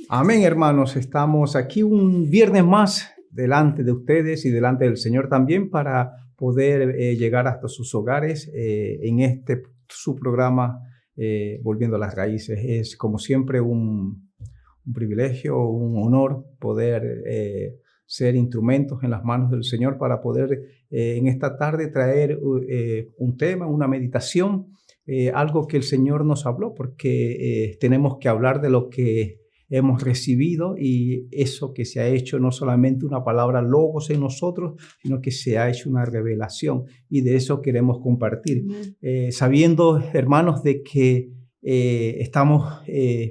Amén, hermanos. Estamos aquí un viernes más delante de ustedes y delante del Señor también para poder llegar hasta sus hogares en su programa Volviendo a las Raíces. Es como siempre un privilegio, un honor poder ser instrumentos en las manos del Señor para poder en esta tarde traer un tema, una meditación, algo que el Señor nos habló, porque tenemos que hablar de lo que hemos recibido y eso que se ha hecho no solamente una palabra logos en nosotros, sino que se ha hecho una revelación y de eso queremos compartir. Sabiendo, hermanos, de que estamos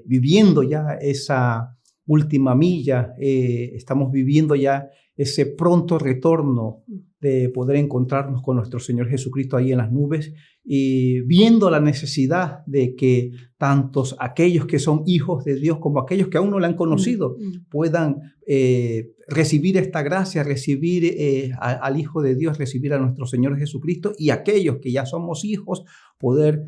viviendo ya esa última milla, estamos viviendo ya ese pronto retorno de poder encontrarnos con nuestro Señor Jesucristo ahí en las nubes y viendo la necesidad de que tantos aquellos que son hijos de Dios como aquellos que aún no le han conocido puedan recibir esta gracia, recibir al Hijo de Dios, recibir a nuestro Señor Jesucristo, y aquellos que ya somos hijos poder,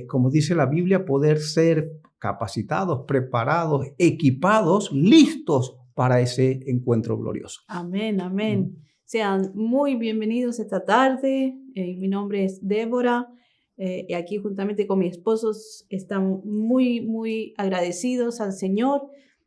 como dice la Biblia, poder ser capacitados, preparados, equipados, listos para ese encuentro glorioso. Amén, amén. Sean muy bienvenidos esta tarde. Mi nombre es Débora. Y aquí juntamente con mi esposo estamos muy agradecidos al Señor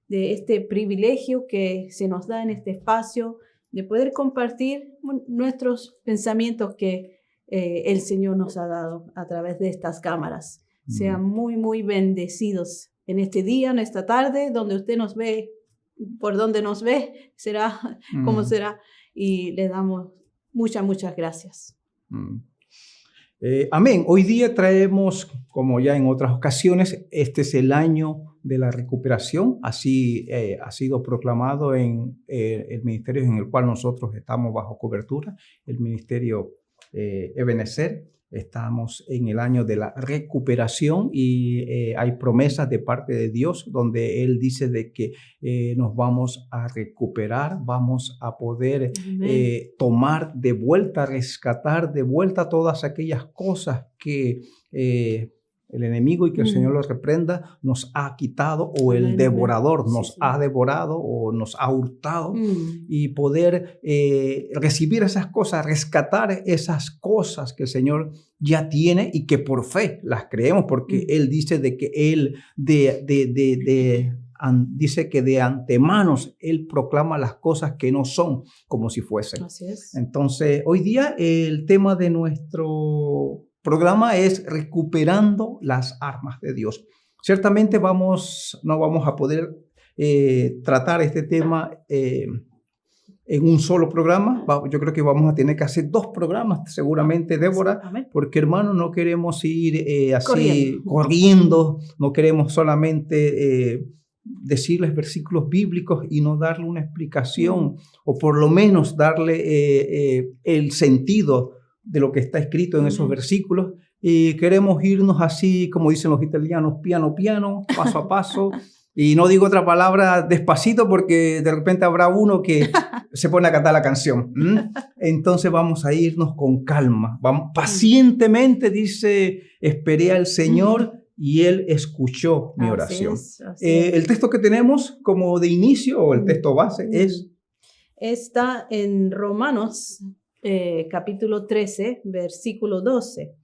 de este privilegio que se nos da en este espacio de poder compartir nuestros pensamientos que el Señor nos ha dado a través de estas cámaras. Sean muy bendecidos en este día, en esta tarde, donde usted nos ve, por donde nos ve, será como será. Y le damos muchas gracias. Amén. Hoy día traemos, como ya en otras ocasiones, este es el año de la recuperación. Así ha sido proclamado en el ministerio en el cual nosotros estamos bajo cobertura, el ministerio Ebenezer. Estamos en el año de la recuperación y hay promesas de parte de Dios donde Él dice de que nos vamos a recuperar, vamos a poder tomar de vuelta, rescatar de vuelta todas aquellas cosas que el enemigo, y que el Señor lo reprenda, nos ha quitado, o el devorador nos ha devorado o nos ha hurtado, y poder recibir esas cosas, rescatar esas cosas que el Señor ya tiene y que por fe las creemos, porque Él dice de que Él dice que de antemano Él proclama las cosas que no son como si fuesen. Así es. Entonces, hoy día el tema de nuestro programa es recuperando las armas de Dios. Ciertamente no vamos a poder tratar este tema en un solo programa. Yo creo que vamos a tener que hacer 2 programas, seguramente, Débora, porque, hermano, no queremos ir así corriendo, no queremos solamente decirles versículos bíblicos y no darle una explicación, o por lo menos darle el sentido de lo que está escrito en esos versículos. Y queremos irnos así, como dicen los italianos, piano, paso a paso. Y no digo otra palabra despacito, porque de repente habrá uno que se pone a cantar la canción. Entonces vamos a irnos con calma. Vamos, pacientemente, dice, esperé al Señor y Él escuchó mi oración. Así es. El texto que tenemos como de inicio, o el texto base, está en Romanos capítulo 13, versículo 12.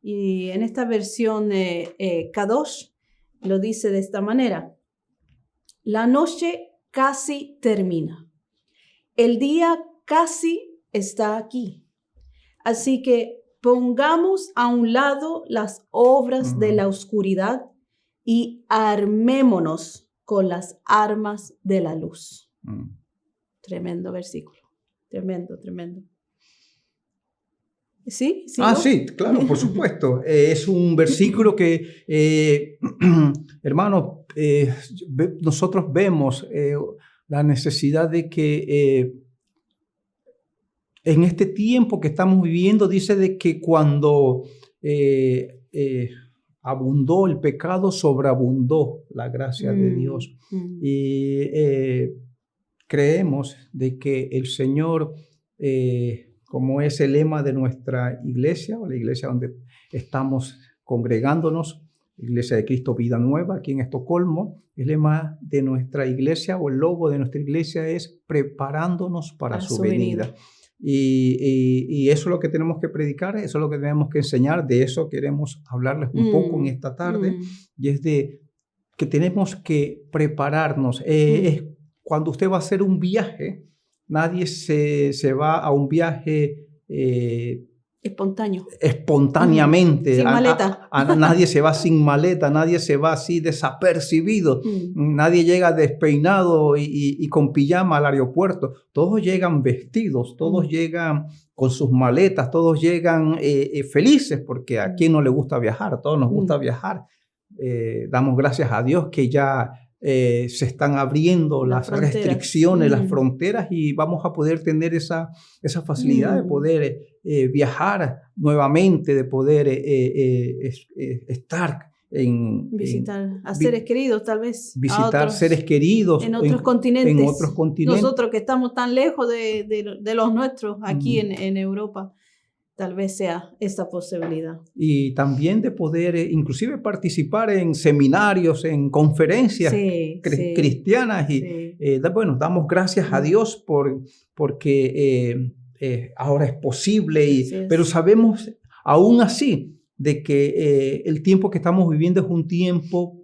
Y en esta versión Kadosh lo dice de esta manera: la noche casi termina, el día casi está aquí, así que pongamos a un lado las obras de la oscuridad y armémonos con las armas de la luz. Tremendo versículo, tremendo. ¿Sí? Sí, claro, por supuesto. Es un versículo que, hermano, nosotros vemos la necesidad de que en este tiempo que estamos viviendo, dice de que cuando abundó el pecado, sobreabundó la gracia de Dios. Y creemos de que el Señor, como es el lema de nuestra iglesia, o la iglesia donde estamos congregándonos, Iglesia de Cristo Vida Nueva, aquí en Estocolmo. El lema de nuestra iglesia o el logo de nuestra iglesia es preparándonos para su venida. Y eso es lo que tenemos que predicar, eso es lo que tenemos que enseñar, de eso queremos hablarles un poco en esta tarde, y es de que tenemos que prepararnos. Es cuando usted va a hacer un viaje, nadie se va a un viaje espontáneamente. Sin maleta. Nadie se va sin maleta, nadie se va así desapercibido, nadie llega despeinado y con pijama al aeropuerto. Todos llegan vestidos, todos llegan con sus maletas, todos llegan felices, porque a quien no le gusta viajar, a todos nos gusta viajar. Damos gracias a Dios que ya se están abriendo las restricciones, las fronteras, y vamos a poder tener esa facilidad de poder viajar nuevamente, de poder estar visitar a seres queridos, tal vez. Visitar seres queridos en otros continentes. En otros continentes. Nosotros que estamos tan lejos de los nuestros aquí en Europa. Tal vez sea esta posibilidad. Y también de poder inclusive participar en seminarios, en conferencias cristianas. Y bueno, damos gracias a Dios porque ahora es posible. Pero sabemos aún así de que el tiempo que estamos viviendo es un tiempo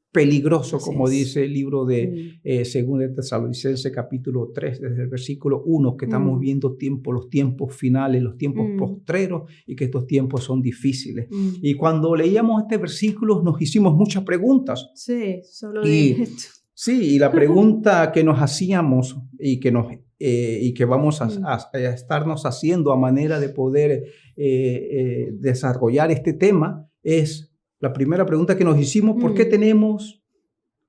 peligroso, como dice el libro de 2 de Tesalonicenses capítulo 3, desde el versículo 1, que estamos viendo los tiempos finales, los tiempos postreros, y que estos tiempos son difíciles. Y cuando leíamos este versículo nos hicimos muchas preguntas. Sí, solo de esto. Sí, y la pregunta que nos hacíamos y que vamos a estarnos haciendo a manera de poder desarrollar este tema es: la primera pregunta que nos hicimos, ¿por qué tenemos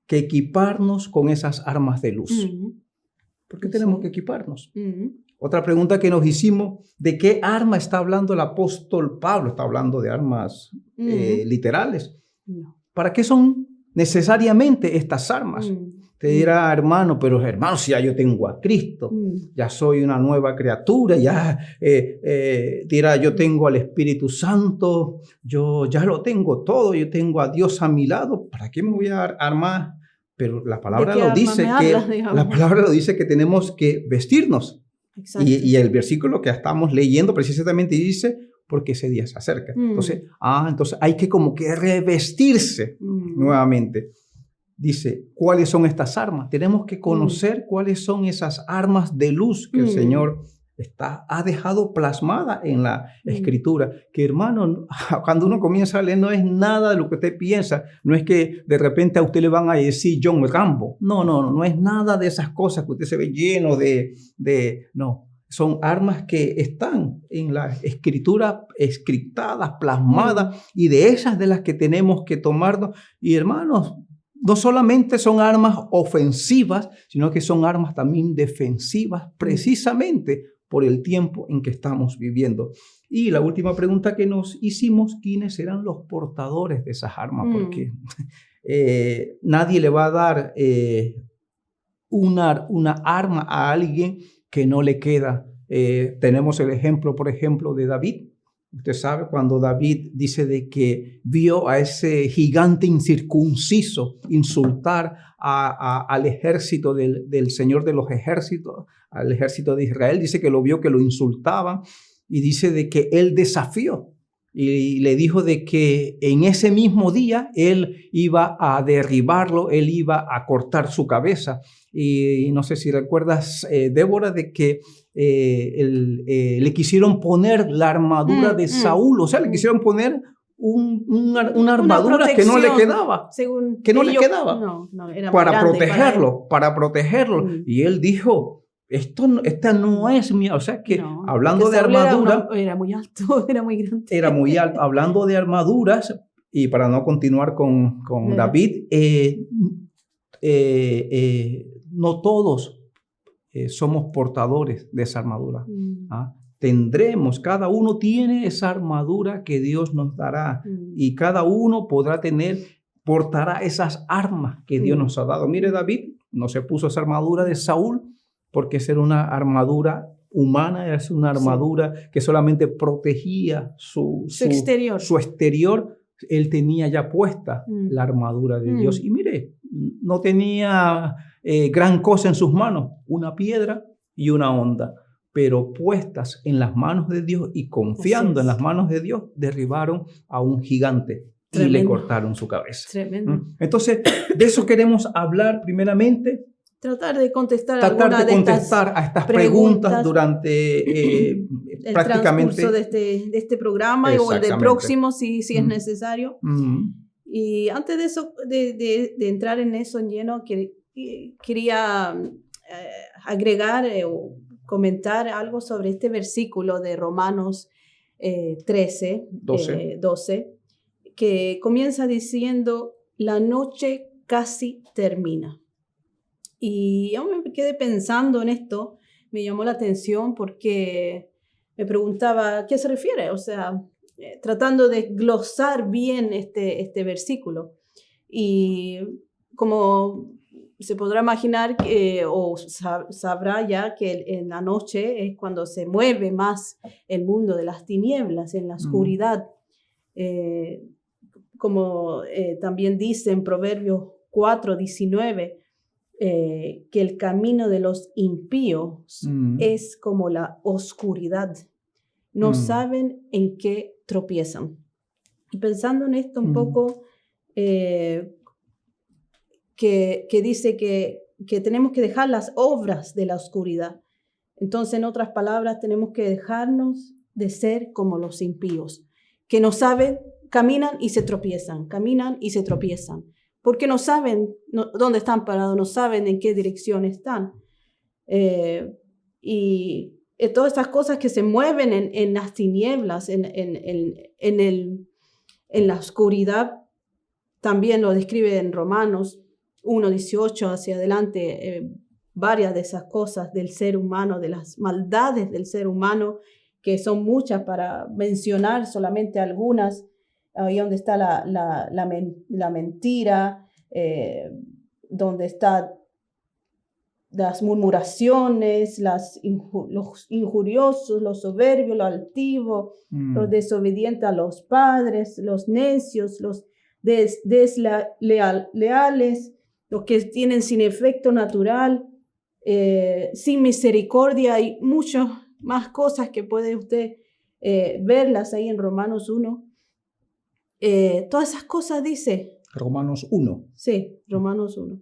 que equiparnos con esas armas de luz? ¿Por qué tenemos que equiparnos? Otra pregunta que nos hicimos, ¿de qué arma está hablando el apóstol Pablo? ¿Está hablando de armas literales? No. ¿Para qué son necesariamente estas armas? Te dirá, hermano, pero hermano, si ya yo tengo a Cristo, ya soy una nueva criatura, ya dirá, yo tengo al Espíritu Santo, yo ya lo tengo todo, yo tengo a Dios a mi lado, ¿para qué me voy a armar? Pero la palabra lo dice que tenemos que vestirnos. Y el versículo que estamos leyendo precisamente dice, porque ese día se acerca. Entonces hay que como que revestirse nuevamente. Dice, ¿cuáles son estas armas? Tenemos que conocer cuáles son esas armas de luz que el Señor ha dejado plasmada en la Escritura. Que, hermano, cuando uno comienza a leer, no es nada de lo que usted piensa. No es que de repente a usted le van a decir John Rambo. No es nada de esas cosas que usted se ve lleno no. Son armas que están en la Escritura, escritadas, plasmadas, y de esas de las que tenemos que tomarnos. Y, hermanos, no solamente son armas ofensivas, sino que son armas también defensivas, precisamente por el tiempo en que estamos viviendo. Y la última pregunta que nos hicimos, ¿quiénes eran los portadores de esas armas? Porque nadie le va a dar una arma a alguien que no le queda. Tenemos el ejemplo, por ejemplo, de David. Usted sabe cuando David dice de que vio a ese gigante incircunciso insultar al ejército del Señor de los ejércitos, al ejército de Israel, dice que lo vio, que lo insultaban, y dice de que él desafió y le dijo de que en ese mismo día él iba a derribarlo, él iba a cortar su cabeza. Y no sé si recuerdas, Débora, de que le quisieron poner la armadura de Saúl, o sea, le quisieron poner una armadura que no le quedaba, era para protegerlo. Y él dijo, esta no es mía, o sea que hablando de armadura, era muy alto, era muy grande. Era muy alto, hablando de armaduras, y para no continuar con David, no todos somos portadores de esa armadura. Tendremos, cada uno tiene esa armadura que Dios nos dará, y cada uno portará esas armas que Dios nos ha dado. Mire, David no se puso esa armadura de Saúl porque esa era una armadura humana, era una armadura que solamente protegía su exterior, él tenía ya puesta la armadura de Dios. Y mire, no tenía gran cosa en sus manos, una piedra y una honda, pero puestas en las manos de Dios y confiando en las manos de Dios, derribaron a un gigante. Tremendo. Y le cortaron su cabeza. Tremendo. Entonces, de eso queremos hablar primeramente. Tratar de contestar a estas preguntas durante el prácticamente transcurso de este programa o el del próximo, si es necesario. Y antes de eso, de entrar en eso en lleno, quería agregar o comentar algo sobre este versículo de Romanos 12, que comienza diciendo, la noche casi termina. Y yo me quedé pensando en esto, me llamó la atención porque me preguntaba, ¿a qué se refiere? O sea, tratando de glosar bien este versículo. Y como se podrá imaginar o sabrá ya que en la noche es cuando se mueve más el mundo de las tinieblas, en la oscuridad. Como también dice en Proverbios 4:19, que el camino de los impíos es como la oscuridad. No saben en qué tropiezan. Y pensando en esto un poco, que dice que tenemos que dejar las obras de la oscuridad. Entonces, en otras palabras, tenemos que dejarnos de ser como los impíos, que no saben, caminan y se tropiezan, porque no saben dónde están parados, no saben en qué dirección están. Y todas estas cosas que se mueven en las tinieblas, en la oscuridad, también lo describe en Romanos 1:18 hacia adelante, varias de esas cosas del ser humano, de las maldades del ser humano, que son muchas para mencionar solamente algunas. Ahí donde está la mentira, donde están las murmuraciones, los injuriosos, los soberbios, los altivos, los desobedientes a los padres, los necios, los desleales, los que tienen sin efecto natural, sin misericordia, y muchas más cosas que puede usted verlas ahí en Romanos 1. Todas esas cosas dice. Romanos 1. Sí, Romanos 1.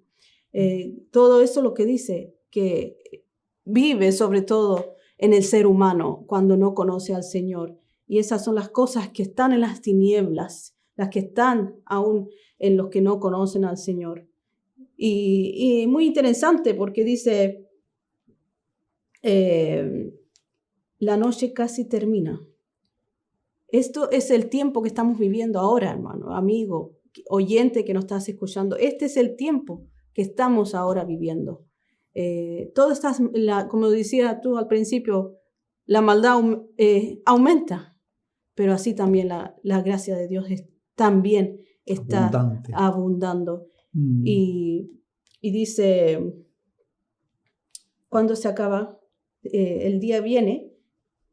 Todo eso lo que dice, que vive sobre todo en el ser humano cuando no conoce al Señor. Y esas son las cosas que están en las tinieblas, las que están aún en los que no conocen al Señor. Y muy interesante porque dice, la noche casi termina. Esto es el tiempo que estamos viviendo ahora, hermano, amigo, oyente que nos estás escuchando. Este es el tiempo que estamos ahora viviendo. Como decías tú al principio, la maldad aumenta, pero así también la gracia de Dios también está abundando. Y dice, ¿cuándo se acaba? El día viene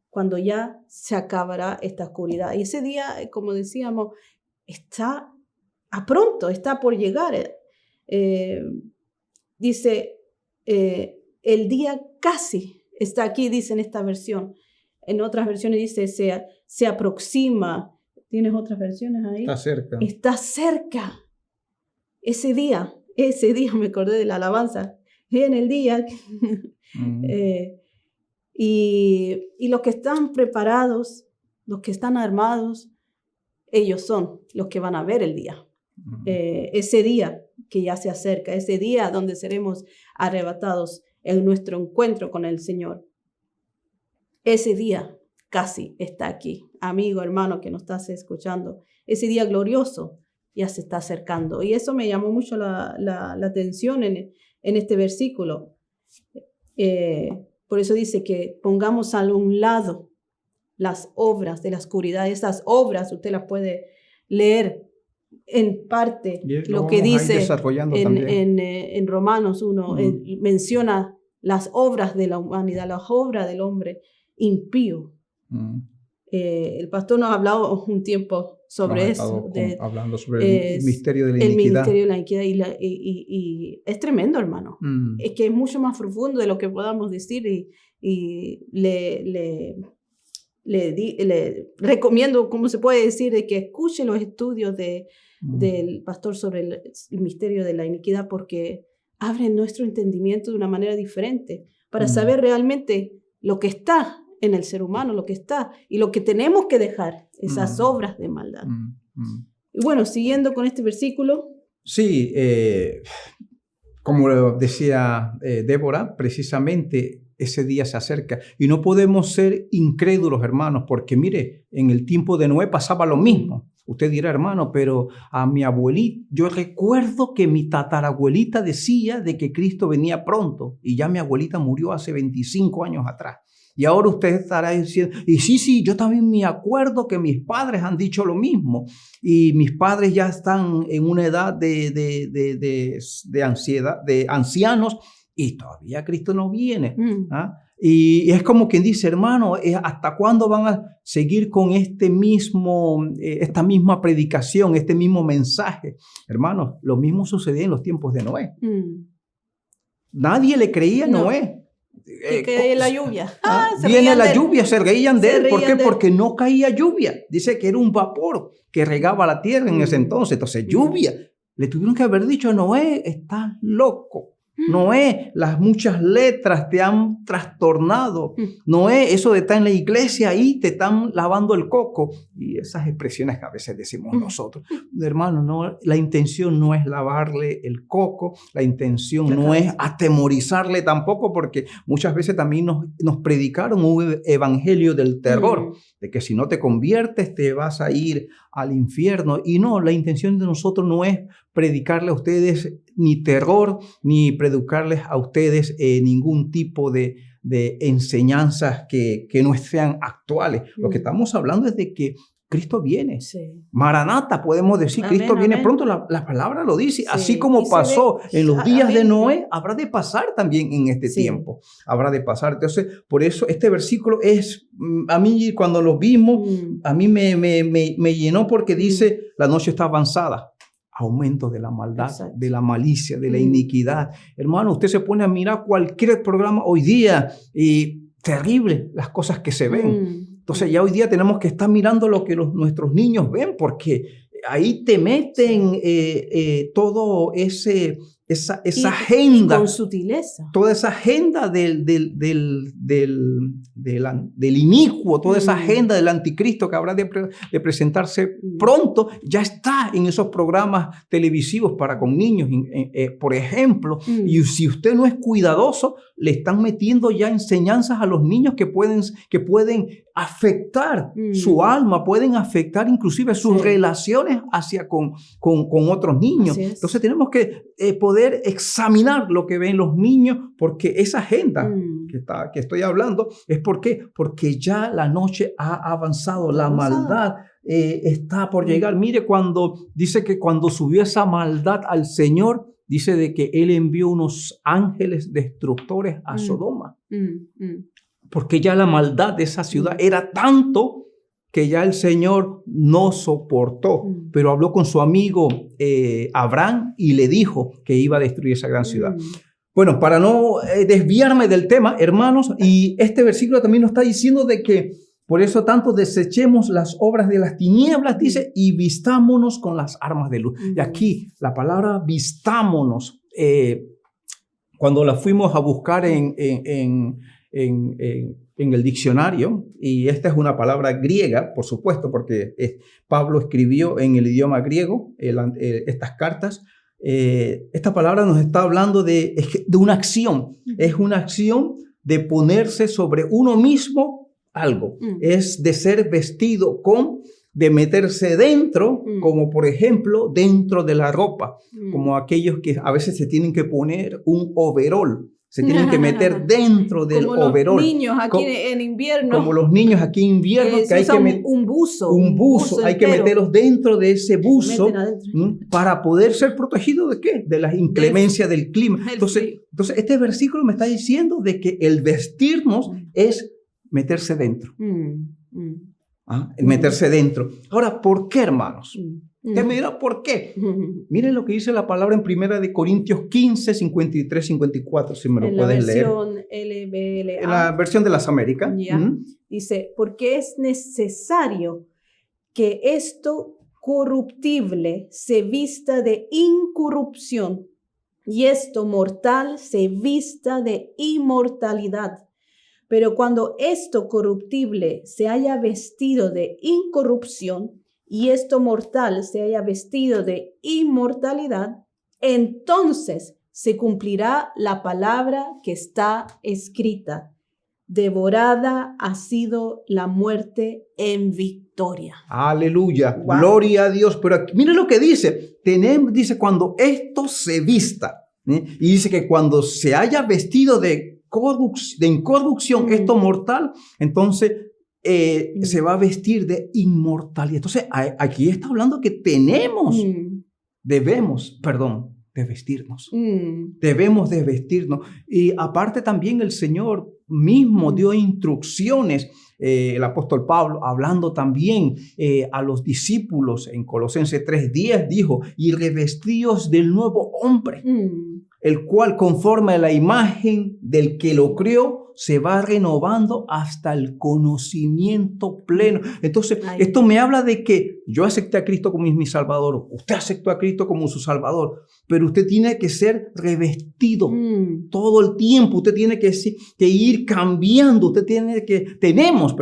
cuando ya se acabará esta oscuridad. Y ese día, como decíamos, está pronto, está por llegar. Dice, el día casi está aquí, dice en esta versión. En otras versiones dice, se aproxima. ¿Tienes otras versiones ahí? Está cerca. Está cerca. Ese día me acordé de la alabanza. En el día. Y los que están preparados, los que están armados, ellos son los que van a ver el día. Ese día que ya se acerca, ese día donde seremos arrebatados en nuestro encuentro con el Señor. Ese día casi está aquí. Amigo, hermano que nos estás escuchando, ese día glorioso ya se está acercando. Y eso me llamó mucho la atención en este versículo. Por eso dice que pongamos a un lado las obras de la oscuridad. Esas obras usted las puede leer en parte. Lo que dice en Romanos 1, menciona las obras de la humanidad, las obras del hombre impío. El pastor nos ha hablado un tiempo sobre eso. Hablando sobre el misterio de la iniquidad. El misterio de la iniquidad y es tremendo, hermano. Es que es mucho más profundo de lo que podamos decir y le recomiendo, como se puede decir, de que escuche los estudios del pastor sobre el misterio de la iniquidad, porque abren nuestro entendimiento de una manera diferente para saber realmente lo que está en el ser humano, lo que está y lo que tenemos que dejar, esas obras de maldad. Y bueno, siguiendo con este versículo. Sí, como decía Débora, precisamente ese día se acerca y no podemos ser incrédulos, hermanos, porque mire, en el tiempo de Noé pasaba lo mismo. Usted dirá, hermano, pero a mi abuelita, yo recuerdo que mi tatarabuelita decía de que Cristo venía pronto y ya mi abuelita murió hace 25 años atrás. Y ahora usted estará diciendo, y sí, yo también me acuerdo que mis padres han dicho lo mismo. Y mis padres ya están en una edad de ansiedad, de ancianos, y todavía Cristo no viene. ¿Ah? Y es como quien dice, hermano, ¿hasta cuándo van a seguir con esta misma predicación, este mismo mensaje? Hermanos, lo mismo sucedía en los tiempos de Noé. Nadie le creía a Noé. Que cae la lluvia. Viene la lluvia, se reían de él. ¿Por qué? Porque no caía lluvia. Dice que era un vapor que regaba la tierra en ese entonces. Entonces, lluvia. Le tuvieron que haber dicho a Noé, estás loco. Noé, las muchas letras te han trastornado. Noé, eso de estar en la iglesia ahí te están lavando el coco. Y esas expresiones que a veces decimos nosotros. Hermano, no, la intención no es lavarle el coco, la intención no es atemorizarle tampoco, porque muchas veces también nos predicaron un evangelio del terror, de que si no te conviertes te vas a ir al infierno. Y no, la intención de nosotros no es predicarle a ustedes ni terror, ni predicarles a ustedes ningún tipo de enseñanzas que no sean actuales. Lo que estamos hablando es de que Cristo viene. Sí. Maranata, podemos decir, amén, Cristo viene pronto, la palabra lo dice. Sí. Así como pasó en los días de Noé, habrá de pasar también en este tiempo. Habrá de pasar. Entonces, por eso este versículo es, a mí cuando lo vimos, a mí me llenó porque dice, la noche está avanzada. Aumento de la maldad, exacto, de la malicia, de la iniquidad. Hermano, usted se pone a mirar cualquier programa hoy día y terrible las cosas que se ven. Entonces ya hoy día tenemos que estar mirando lo que nuestros niños ven, porque ahí te meten todo esa agenda. Y con sutileza. Toda esa agenda del inicuo, toda esa agenda del anticristo que habrá de presentarse pronto, ya está en esos programas televisivos para con niños, por ejemplo. Y si usted no es cuidadoso, le están metiendo ya enseñanzas a los niños que pueden afectar su alma, pueden afectar inclusive sus relaciones con otros niños. Entonces tenemos que poder examinar lo que ven los niños, porque esa agenda que estoy hablando es porque ya la noche ha avanzado, la maldad está por llegar. Mire, dice que cuando subió esa maldad al Señor, dice de que Él envió unos ángeles destructores a Sodoma. Porque ya la maldad de esa ciudad era tanto que ya el Señor no soportó, pero habló con su amigo Abraham y le dijo que iba a destruir esa gran ciudad. Bueno, para no desviarme del tema, hermanos, y este versículo también nos está diciendo de que por eso tanto desechemos las obras de las tinieblas, dice, y vistámonos con las armas de luz. Y aquí la palabra vistámonos, cuando la fuimos a buscar en el diccionario, y esta es una palabra griega, por supuesto, porque Pablo escribió en el idioma griego estas cartas. Esta palabra nos está hablando de una acción, es una acción de ponerse sobre uno mismo algo, es de ser vestido de meterse dentro, como por ejemplo dentro de la ropa, como aquellos que a veces se tienen que poner un overol. Se tienen que meter dentro del overol. Como los niños aquí en invierno. Como los niños aquí en invierno. Que hay que un buzo. Un buzo. Hay que meterlos dentro de ese buzo para poder ser protegidos ¿de qué? De las inclemencias del clima. Entonces, este versículo me está diciendo de que el vestirnos es meterse dentro. meterse dentro. Ahora, ¿por qué, hermanos? Usted me dirá, ¿por qué? Miren lo que dice la palabra en 1 Corintios 15, 53, 54, si me lo puedes leer. En la versión de las Américas. Dice, porque es necesario que esto corruptible se vista de incorrupción y esto mortal se vista de inmortalidad. Pero cuando esto corruptible se haya vestido de incorrupción y esto mortal se haya vestido de inmortalidad, entonces se cumplirá la palabra que está escrita. Devorada ha sido la muerte en victoria. Aleluya, Wow. Gloria a Dios. Pero aquí, mire lo que dice. Dice cuando esto se vista. Y dice que cuando se haya vestido de incorrupción, esto mortal, entonces se va a vestir de inmortalidad. Entonces aquí está hablando que debemos de vestirnos. Debemos de vestirnos. Y aparte también el Señor mismo dio instrucciones, el apóstol Pablo, hablando también a los discípulos en Colosenses 3:10, dijo, y revestíos del nuevo hombre, el cual conforme a la imagen del que lo creó, se va renovando hasta el conocimiento pleno. Entonces, esto me habla de que yo acepté a Cristo como mi Salvador, usted aceptó a Cristo como su Salvador, pero usted tiene que ser revestido todo el tiempo, usted tiene que ir cambiando, tenemos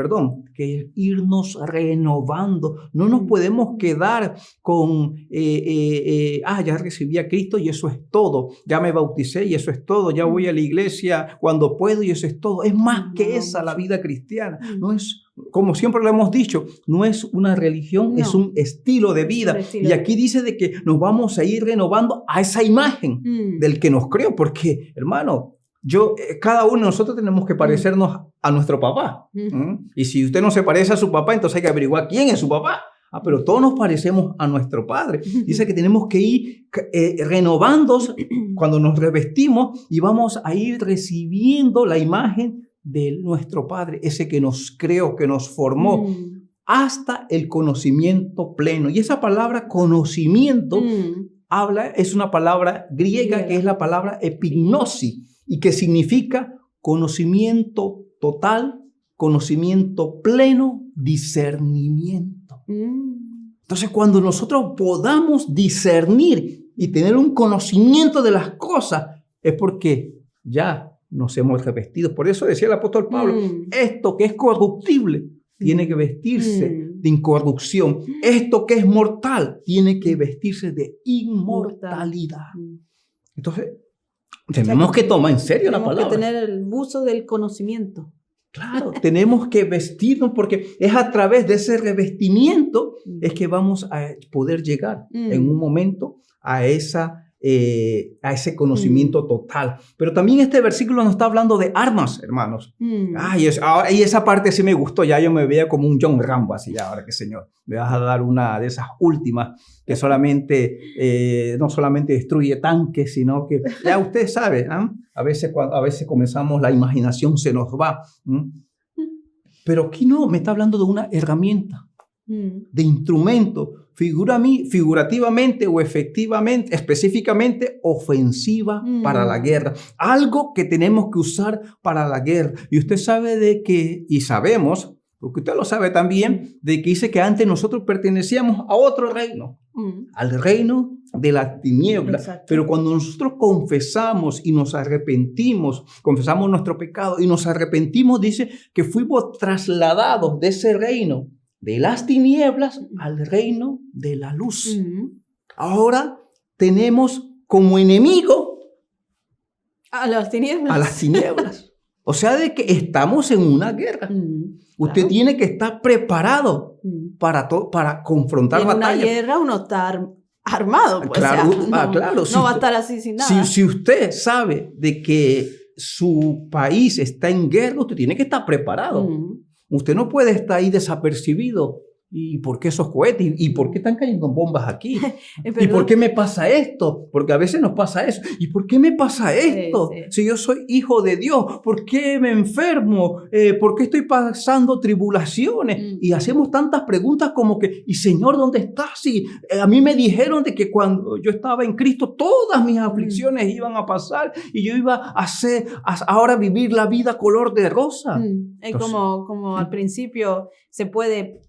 que irnos renovando. No nos podemos quedar con, ya recibí a Cristo y eso es todo, ya me bauticé y eso es todo, ya voy a la iglesia cuando puedo y eso es todo. Es más que esa la vida cristiana. No es, como siempre lo hemos dicho, no es una religión, es un estilo de vida. Y aquí dice de que nos vamos a ir renovando a esa imagen del que nos creó, porque, hermano, cada uno de nosotros tenemos que parecernos a nuestro papá. Y si usted no se parece a su papá, entonces hay que averiguar quién es su papá. Pero todos nos parecemos a nuestro Padre. Dice que tenemos que ir renovándonos cuando nos revestimos y vamos a ir recibiendo la imagen de nuestro Padre, ese que nos creó, que nos formó, hasta el conocimiento pleno. Y esa palabra conocimiento es una palabra griega que es la palabra epignosis y que significa conocimiento total, conocimiento pleno, discernimiento. Entonces, cuando nosotros podamos discernir y tener un conocimiento de las cosas, es porque ya nos hemos revestido. Por eso decía el apóstol Pablo, esto que es corruptible tiene que vestirse de incorrupción. Esto que es mortal tiene que vestirse de inmortalidad. Entonces, tenemos que tomar en serio la palabra. Tenemos que tener el uso del conocimiento. Claro, tenemos que vestirnos porque es a través de ese revestimiento es que vamos a poder llegar en un momento a ese conocimiento total. Pero también este versículo nos está hablando de armas, hermanos. Y esa parte sí me gustó. Ya yo me veía como un John Rambo, así ya, ahora que Señor, me vas a dar una de esas últimas que no solamente destruye tanques, sino que ya usted sabe, a veces comenzamos, la imaginación se nos va. Pero aquí no, me está hablando de una herramienta, de instrumento, figurativamente o específicamente ofensiva para la guerra. Algo que tenemos que usar para la guerra. Y usted sabe y sabemos, porque usted lo sabe también, de que dice que antes nosotros pertenecíamos a otro reino, al reino de las tinieblas. Exacto. Pero cuando nosotros confesamos y nos arrepentimos, confesamos nuestro pecado y nos arrepentimos, dice que fuimos trasladados de ese reino de las tinieblas al reino de la luz. Ahora tenemos como enemigo a las tinieblas. O sea, de que estamos en una guerra. Usted tiene que estar preparado para confrontar en batallas. En una guerra uno está armado. Pues, claro, no va a estar así sin nada. Si usted sabe de que su país está en guerra, usted tiene que estar preparado. Usted no puede estar ahí desapercibido ¿y por qué esos cohetes? ¿Y por qué están cayendo bombas aquí? ¿Y Perdón. por qué me pasa esto? Porque a veces nos pasa eso. ¿Y por qué me pasa esto? Sí. Si yo soy hijo de Dios, ¿por qué me enfermo? ¿Por qué estoy pasando tribulaciones? Y hacemos tantas preguntas como que, ¿y Señor, dónde estás? Y a mí me dijeron de que cuando yo estaba en Cristo, todas mis aflicciones iban a pasar y yo iba a ahora vivir la vida color de rosa. Entonces, como al principio se puede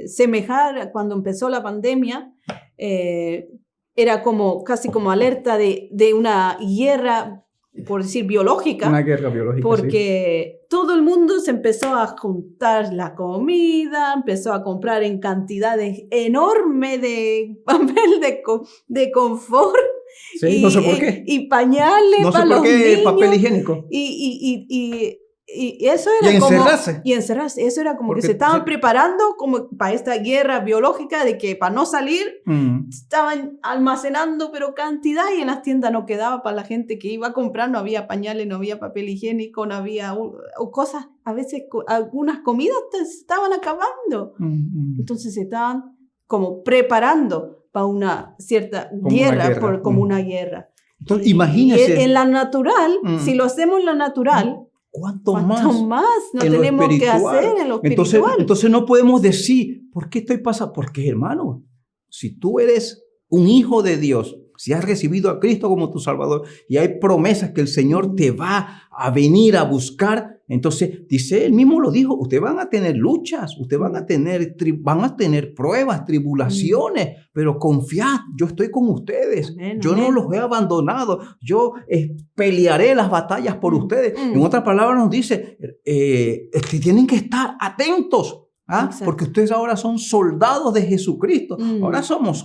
semejar a cuando empezó la pandemia, era como casi como alerta de una guerra, por decir, biológica. Una guerra biológica, porque todo el mundo se empezó a juntar la comida, empezó a comprar en cantidades enormes de papel de confort. Sí, no sé por qué. Y pañales no sé para por los qué niños. Papel higiénico. Y eso era encerrarse. Y encerrarse. Eso era como porque que se estaban preparando como para esta guerra biológica de que para no salir estaban almacenando pero cantidad y en las tiendas no quedaba para la gente que iba a comprar, no había pañales, no había papel higiénico, no había cosas, a veces algunas comidas se estaban acabando. Entonces se estaban como preparando para una cierta guerra, como una guerra. Entonces, imagínese. Y en la natural, si lo hacemos en la natural, ¿Cuánto más no tenemos que hacer en lo espiritual? Entonces no podemos decir, ¿por qué estoy pasando? Porque, hermano, si tú eres un hijo de Dios, si has recibido a Cristo como tu Salvador y hay promesas que el Señor te va a venir a buscar, entonces dice, él mismo lo dijo, ustedes van a tener luchas, ustedes van a tener pruebas, tribulaciones, pero confiad, yo estoy con ustedes, yo no los he abandonado, yo pelearé las batallas por ustedes. En otras palabras nos dice, tienen que estar atentos. Porque ustedes ahora son soldados de Jesucristo. Ahora somos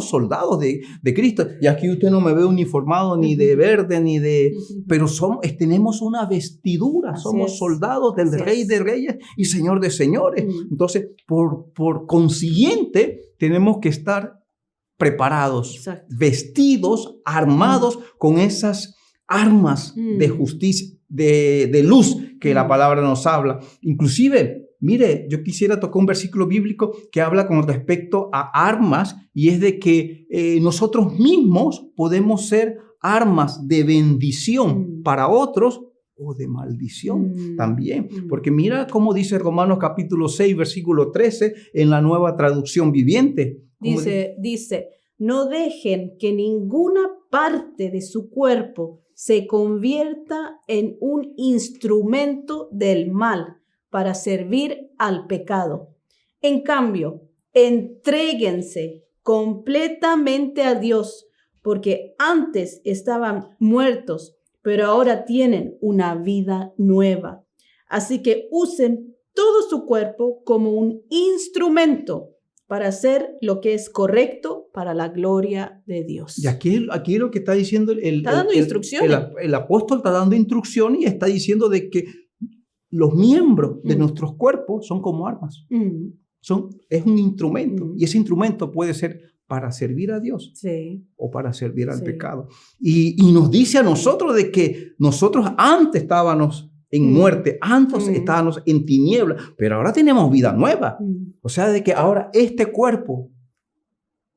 soldados de Cristo. Y aquí usted no me ve uniformado ni de verde, ni de... Pero tenemos una vestidura. Somos soldados del Rey de Reyes y Señor de Señores. Entonces, por consiguiente, tenemos que estar preparados, vestidos, armados con esas armas de justicia, de luz que la palabra nos habla. Inclusive, mire, yo quisiera tocar un versículo bíblico que habla con respecto a armas y es de que nosotros mismos podemos ser armas de bendición para otros o de maldición también. Porque mira cómo dice Romanos capítulo 6, versículo 13 en la Nueva Traducción Viviente. Dice, no dejen que ninguna parte de su cuerpo se convierta en un instrumento del mal para servir al pecado. En cambio, entréguense completamente a Dios, porque antes estaban muertos, pero ahora tienen una vida nueva. Así que usen todo su cuerpo como un instrumento para hacer lo que es correcto para la gloria de Dios. Y aquí lo que está diciendo está dando instrucciones. El apóstol está dando instrucciones y está diciendo de que los miembros de nuestros cuerpos son como armas. Es un instrumento. Y ese instrumento puede ser para servir a Dios o para servir al pecado. Y nos dice a nosotros de que nosotros antes estábamos en muerte, antes estábamos en tinieblas, pero ahora tenemos vida nueva. O sea, de que ahora este cuerpo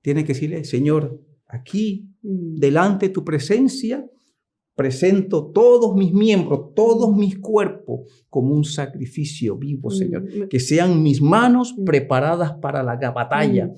tiene que decirle, Señor, aquí, delante de tu presencia, presento todos mis miembros, todos mis cuerpos como un sacrificio vivo, Señor. Que sean mis manos preparadas para la batalla.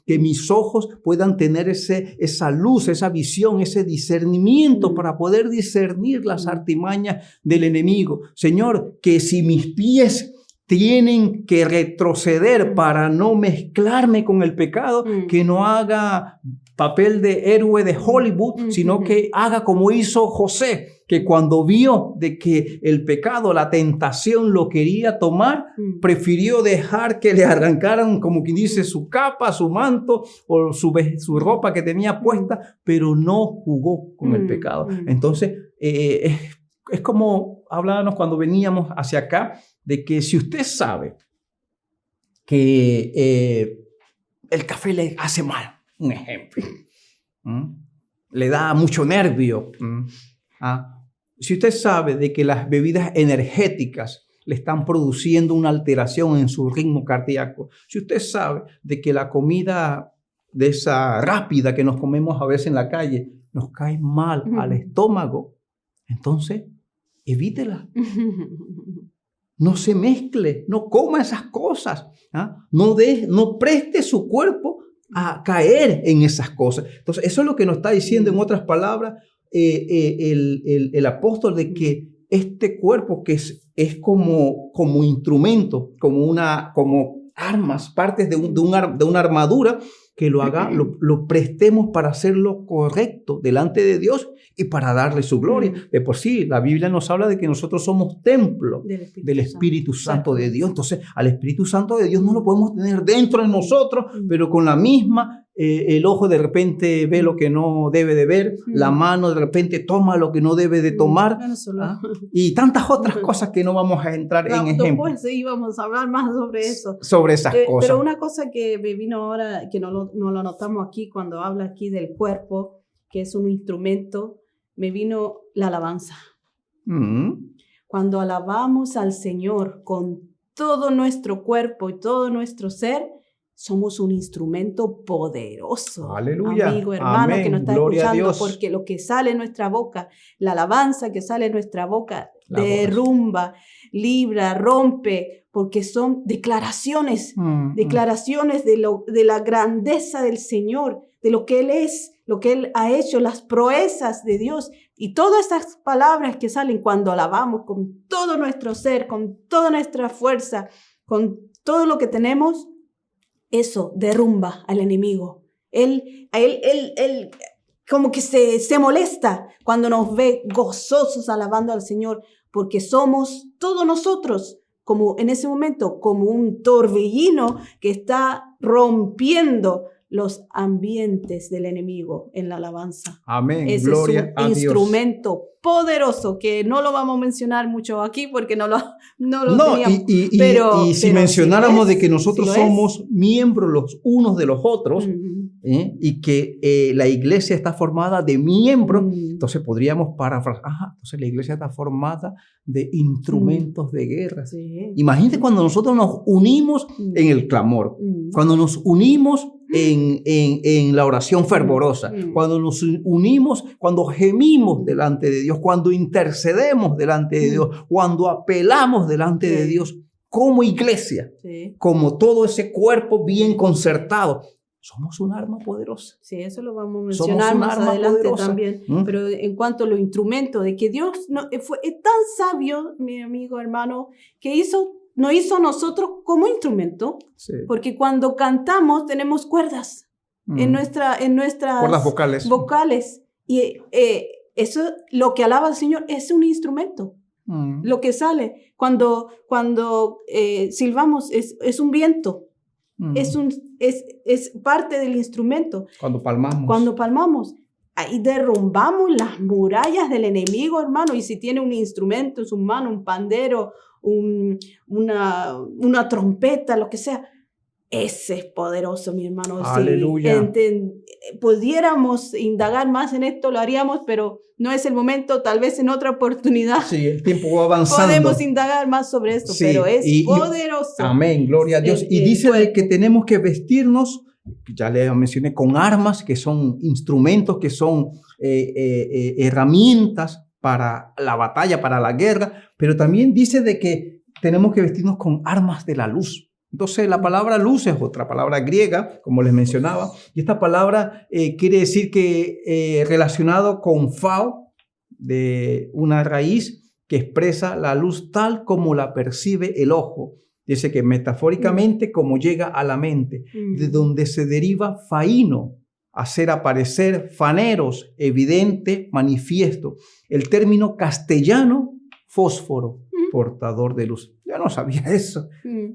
Que mis ojos puedan tener esa luz, esa visión, ese discernimiento para poder discernir las artimañas del enemigo. Señor, que si mis pies tienen que retroceder para no mezclarme con el pecado, que no haga papel de héroe de Hollywood, sino que haga como hizo José, que cuando vio de que el pecado, la tentación lo quería tomar, prefirió dejar que le arrancaran, como quien dice, su capa, su manto o su ropa que tenía puesta, pero no jugó con el pecado. Entonces, es como hablábamos cuando veníamos hacia acá, de que si usted sabe que el café le hace mal, un ejemplo, le da mucho nervio, si usted sabe de que las bebidas energéticas le están produciendo una alteración en su ritmo cardíaco. Si usted sabe de que la comida de esa rápida que nos comemos a veces en la calle nos cae mal al estómago, entonces evítela. No se mezcle, no coma esas cosas. No preste su cuerpo a caer en esas cosas. Entonces, eso es lo que nos está diciendo, en otras palabras, el apóstol, de que este cuerpo que es como instrumento, como armas, partes de una armadura, que lo prestemos para hacer lo correcto delante de Dios y para darle su gloria. De por sí, la Biblia nos habla de que nosotros somos templo del Espíritu Santo de Dios. Entonces, al Espíritu Santo de Dios no lo podemos tener dentro de nosotros, pero con la misma, el ojo de repente ve lo que no debe de ver, la mano de repente toma lo que no debe de tomar, y tantas otras cosas que no vamos a entrar en ejemplo. Después sí vamos a hablar más sobre eso. Sobre esas cosas. Pero una cosa que me vino ahora, que no lo notamos aquí cuando habla aquí del cuerpo, que es un instrumento, me vino la alabanza. Cuando alabamos al Señor con todo nuestro cuerpo y todo nuestro ser, somos un instrumento poderoso. Aleluya. Amigo, hermano, amén, que nos está gloria escuchando, porque lo que sale de nuestra boca, la alabanza que sale de nuestra boca, derrumba, libra, rompe, porque son declaraciones, declaraciones de la grandeza del Señor, de lo que Él es, lo que Él ha hecho, las proezas de Dios. Y todas esas palabras que salen cuando alabamos con todo nuestro ser, con toda nuestra fuerza, con todo lo que tenemos, eso derrumba al enemigo. Él como que se molesta cuando nos ve gozosos alabando al Señor, porque somos todos nosotros, como en ese momento, como un torbellino que está rompiendo los ambientes del enemigo en la alabanza. Amén. Ese Gloria a es un Dios. Instrumento poderoso que no lo vamos a mencionar mucho aquí porque no lo teníamos. Y si mencionáramos de que nosotros si somos miembros los unos de los otros, y que la iglesia está formada de miembros, entonces podríamos parafrasear, entonces la iglesia está formada de instrumentos de guerra. Sí. Imagínate cuando nosotros nos unimos en el clamor, cuando nos unimos en la oración fervorosa, cuando nos unimos, cuando gemimos delante de Dios, cuando intercedemos delante de Dios, cuando apelamos delante de Dios como iglesia, como todo ese cuerpo bien concertado. Somos un arma poderosa. Sí, eso lo vamos a mencionar más adelante también. Pero en cuanto a los instrumentos, de que Dios es tan sabio, mi amigo, hermano, que nos hizo a nosotros como instrumento. Sí. Porque cuando cantamos tenemos cuerdas en nuestras cuerdas vocales. Y eso, lo que alaba al Señor, es un instrumento. Lo que sale cuando silbamos es un viento. Es parte del instrumento. Cuando palmamos. Ahí derrumbamos las murallas del enemigo, hermano. Y si tiene un instrumento en su mano, un pandero, una trompeta, lo que sea, ese es poderoso, mi hermano. Aleluya. Si pudiéramos indagar más en esto, lo haríamos, pero no es el momento, tal vez en otra oportunidad. Sí, el tiempo va avanzando. Podemos indagar más sobre esto, pero es poderoso. Amén, gloria a Dios. Y dice que tenemos que vestirnos, ya les mencioné, con armas, que son instrumentos, que son herramientas para la batalla, para la guerra, pero también dice de que tenemos que vestirnos con armas de la luz. Entonces, la palabra luz es otra palabra griega, como les mencionaba, y esta palabra quiere decir que relacionado con phao, de una raíz que expresa la luz tal como la percibe el ojo. Dice que metafóricamente como llega a la mente, de donde se deriva faino, hacer aparecer, faneros, evidente, manifiesto. El término castellano, fósforo, portador de luz. Yo no sabía eso,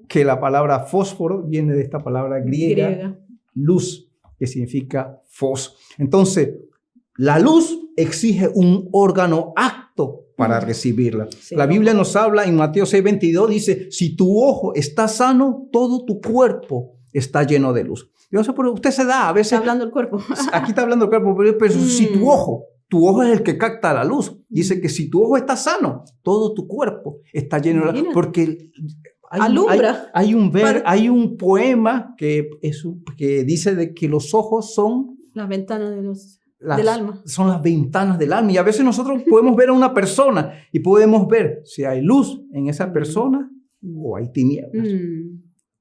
que la palabra fósforo viene de esta palabra griega. Luz, que significa fos. Entonces, la luz exige un órgano apto para recibirla. Sí. La Biblia nos habla en Mateo 6:22, dice, si tu ojo está sano, todo tu cuerpo está lleno de luz. Yo no sé, pero usted se da a veces... Está hablando el cuerpo. Aquí está hablando el cuerpo, pero si tu ojo tu ojo es el que capta la luz. Dice que si tu ojo está sano, todo tu cuerpo está lleno de luz. Porque alumbra. Hay un poema que dice de que los ojos son las ventanas del alma. Son las ventanas del alma. Y a veces nosotros podemos ver a una persona y podemos ver si hay luz en esa persona o hay tinieblas.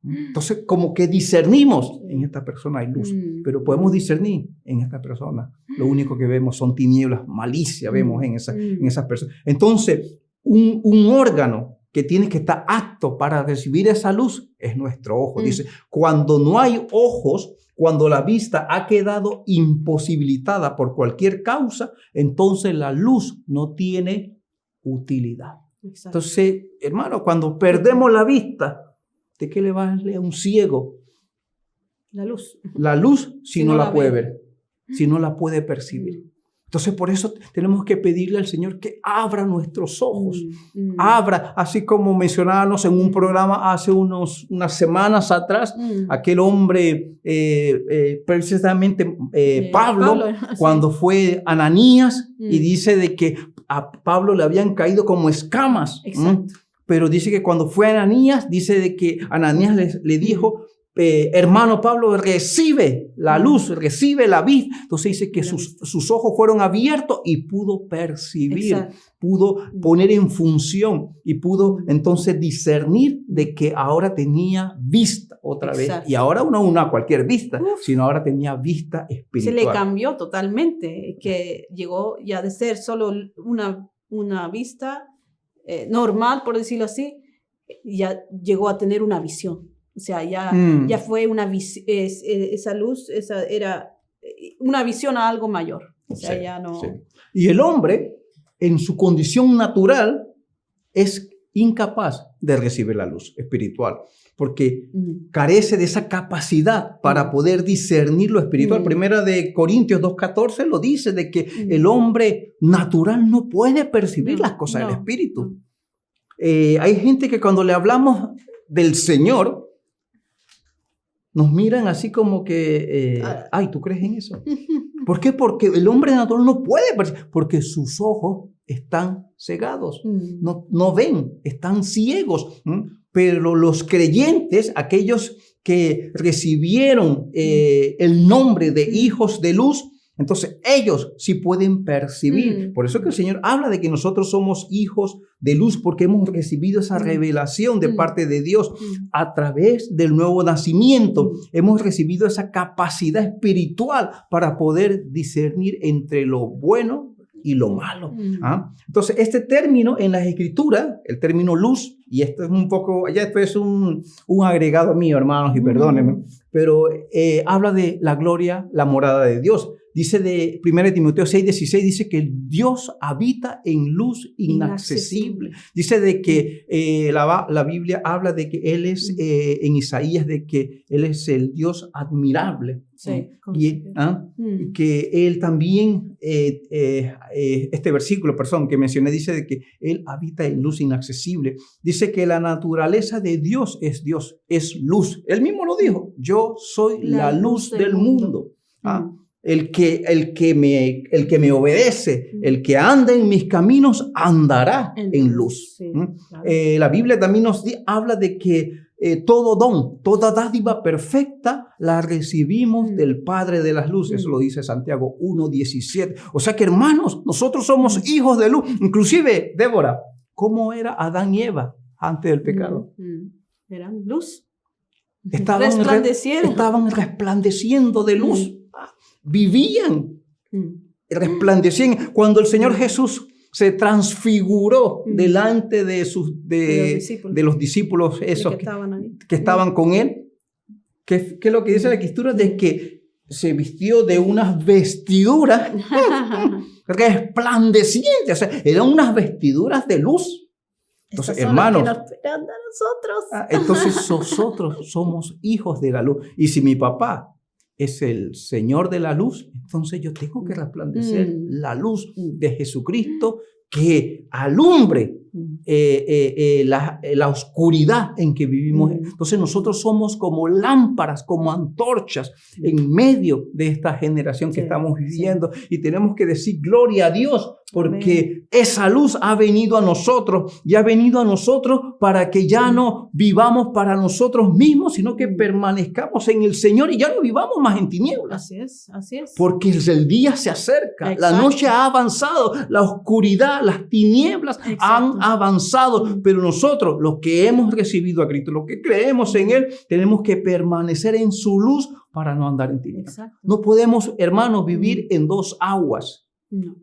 Entonces, como que discernimos, en esta persona hay luz, pero podemos discernir en esta persona. Lo único que vemos son tinieblas, malicia vemos en esas personas. Entonces, un órgano que tiene que estar apto para recibir esa luz es nuestro ojo. Dice, cuando no hay ojos, cuando la vista ha quedado imposibilitada por cualquier causa, entonces la luz no tiene utilidad. Exacto. Entonces, hermano, cuando perdemos la vista, ¿de qué le vale a un ciego? La luz. La luz si no la puede ver, si no la puede percibir. Entonces, por eso tenemos que pedirle al Señor que abra nuestros ojos. Abra, así como mencionábamos en un programa hace unas semanas atrás, aquel hombre, precisamente Pablo, cuando fue Ananías, y dice de que a Pablo le habían caído como escamas. Exacto. Pero dice que cuando fue Ananías, dice de que Ananías le dijo, hermano Pablo, recibe la luz, recibe la vista. Entonces dice que sus ojos fueron abiertos y pudo percibir, exacto, pudo poner en función y pudo entonces discernir de que ahora tenía vista otra vez. Y ahora no cualquier vista, sino ahora tenía vista espiritual. Se le cambió totalmente, que llegó ya de ser solo una vista normal, por decirlo así, ya llegó a tener una visión. O sea, ya fue una visión, esa luz, era una visión a algo mayor. O sea, ya no... Sí. Y el hombre, en su condición natural, es incapaz de recibir la luz espiritual, porque carece de esa capacidad para poder discernir lo espiritual. Primera de Corintios 2:14 lo dice, de que el hombre natural no puede percibir las cosas del espíritu. Hay gente que cuando le hablamos del Señor, nos miran así como que, ay, ¿tú crees en eso? ¿Por qué? Porque el hombre natural no puede percibir, porque sus ojos están cegados, no ven, están ciegos. Pero los creyentes, aquellos que recibieron el nombre de hijos de luz, entonces ellos sí pueden percibir. Por eso que el Señor habla de que nosotros somos hijos de luz, porque hemos recibido esa revelación de parte de Dios a través del nuevo nacimiento. Hemos recibido esa capacidad espiritual para poder discernir entre lo bueno y lo malo. Entonces, este término en las Escrituras, el término luz, y esto es un poco, ya esto es un agregado mío, hermanos, y perdónenme, pero habla de la gloria, la morada de Dios. Dice de 1 Timoteo 6:16, dice que Dios habita en luz inaccesible. Dice de que la Biblia habla de que Él es, en Isaías, de que Él es el Dios admirable. Sí, y que Él también, este versículo, que mencioné, dice de que Él habita en luz inaccesible. Dice que la naturaleza de Dios, es luz. Él mismo lo dijo, yo soy la luz del mundo. El que me obedece, el que anda en mis caminos, andará en luz. Sí, claro. La Biblia también nos habla de que todo don, toda dádiva perfecta la recibimos del Padre de las luces. Eso lo dice Santiago 1:17. O sea que, hermanos, nosotros somos hijos de luz. Inclusive, Débora, ¿cómo era Adán y Eva antes del pecado? Eran luz. Estaban resplandeciendo de luz. Vivían, resplandecían. Cuando el Señor Jesús se transfiguró delante de los discípulos esos que estaban con él, ¿qué es lo que dice la Escritura? De que se vistió de unas vestiduras resplandecientes, o sea, eran unas vestiduras de luz. Entonces, hermanos, entonces nosotros somos hijos de la luz. Y si mi papá es el Señor de la luz, entonces yo tengo que resplandecer la luz de Jesucristo que alumbre la oscuridad en que vivimos. Entonces nosotros somos como lámparas, como antorchas en medio de esta generación que estamos viviendo, y tenemos que decir gloria a Dios, porque esa luz ha venido a nosotros y ha venido a nosotros para que ya no vivamos para nosotros mismos, sino que permanezcamos en el Señor y ya no vivamos más en tinieblas. Así es, así es. Porque el día se acerca, la noche ha avanzado, la oscuridad, las tinieblas han avanzado, pero nosotros, los que hemos recibido a Cristo, los que creemos en Él, tenemos que permanecer en su luz para no andar en tinieblas. No podemos, hermanos, vivir en dos aguas. No.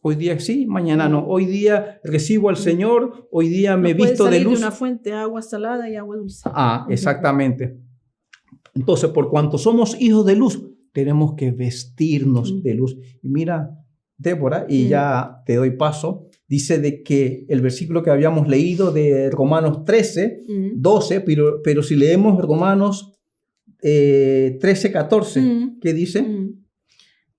Hoy día sí, mañana no. Hoy día recibo al Señor, hoy día me visto de luz. De una fuente, agua salada y agua dulce. Exactamente. Entonces, por cuanto somos hijos de luz, tenemos que vestirnos de luz. Y mira, Débora, y ya te doy paso, dice de que el versículo que habíamos leído de Romanos 13, 12, pero si leemos Romanos 13, 14, ¿qué dice?